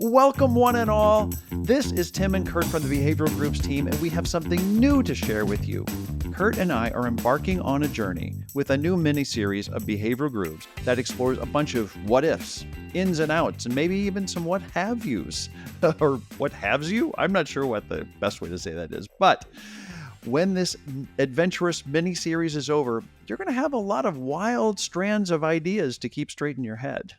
Welcome, one and all. This is Tim and Kurt from the Behavioral Groups team, and we have something new to share with you. Kurt and I are embarking on a journey with a new mini-series of behavioral groups that explores a bunch of what-ifs, ins and outs, and maybe even some what-have-yous. Or what-haves-you? I'm not sure what the best way to say that is, but when this adventurous mini-series is over, you're going to have a lot of wild strands of ideas to keep straight in your head.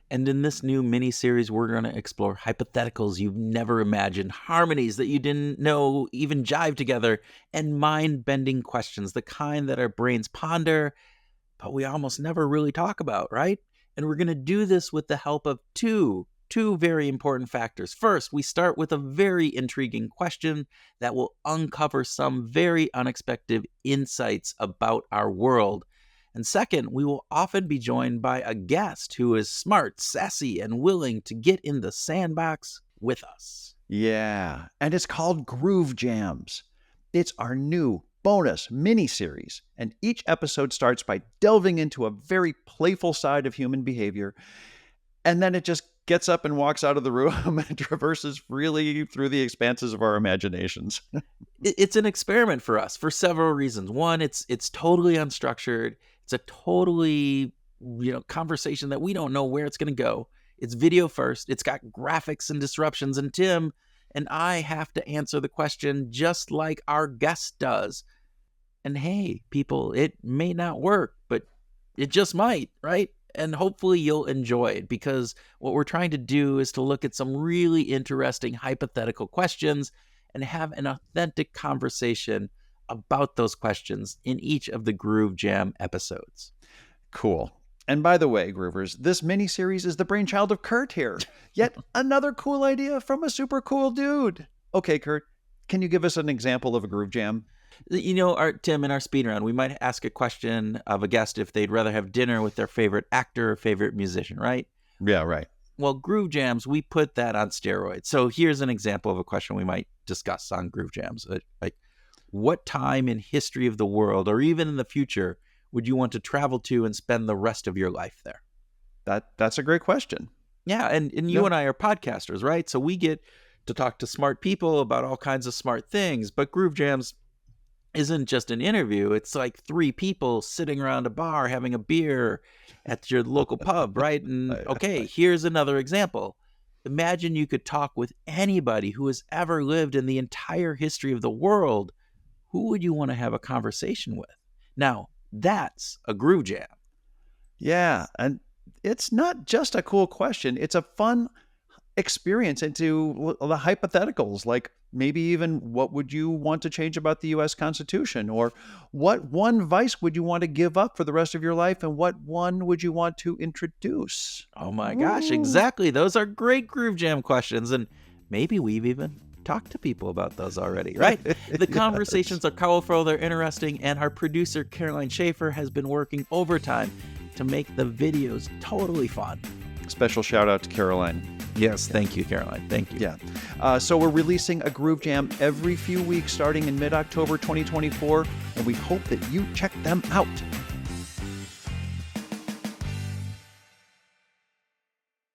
And in this new mini-series, we're going to explore hypotheticals you've never imagined, harmonies that you didn't know even jive together, and mind-bending questions, the kind that our brains ponder, but we almost never really talk about, right? And we're going to do this with the help of two very important factors. First, we start with a very intriguing question that will uncover some very unexpected insights about our world. And second, we will often be joined by a guest who is smart, sassy, and willing to get in the sandbox with us. Yeah, and it's called Groove Jams. It's our new bonus mini-series, and each episode starts by delving into a very playful side of human behavior, and then it just gets up and walks out of the room and traverses freely through the expanses of our imaginations. It's an experiment for us for several reasons. One, it's totally unstructured. It's a totally, conversation that we don't know where it's going to go. It's video first. It's got graphics and disruptions. And Tim and I have to answer the question just like our guest does. And hey, people, it may not work, but it just might, right? And hopefully you'll enjoy it, because what we're trying to do is to look at some really interesting hypothetical questions and have an authentic conversation about those questions in each of the Groove Jam episodes. Cool. And by the way, Groovers, this mini-series is the brainchild of Kurt here. Yet another cool idea from a super cool dude. Okay, Kurt, can you give us an example of a Groove Jam? Tim, in our speed round, we might ask a question of a guest if they'd rather have dinner with their favorite actor or favorite musician, right? Yeah, right. Well, Groove Jams, we put that on steroids. So here's an example of a question we might discuss on Groove Jams. Like, what time in history of the world, or even in the future, would you want to travel to and spend the rest of your life there? That's a great question. Yeah, and you and I are podcasters, right? So we get to talk to smart people about all kinds of smart things. But Groove Jams isn't just an interview. It's like three people sitting around a bar having a beer at your local pub, right? And okay, here's another example. Imagine you could talk with anybody who has ever lived in the entire history of the world. Who would you want to have a conversation with? Now, that's a Groove Jam. Yeah, and it's not just a cool question. It's a fun experience into the hypotheticals, like maybe even what would you want to change about the U.S. Constitution, or what one vice would you want to give up for the rest of your life, and what one would you want to introduce? Oh my gosh, exactly. Those are great Groove Jam questions, and maybe we've even talked to people about those already, right? The conversations are colorful, they're interesting, and our producer, Caroline Schaefer, has been working overtime to make the videos totally fun. Special shout out to Caroline. Yes, thank you, Caroline. Thank you. Yeah. So we're releasing a Groove Jam every few weeks starting in mid-October 2024, and we hope that you check them out.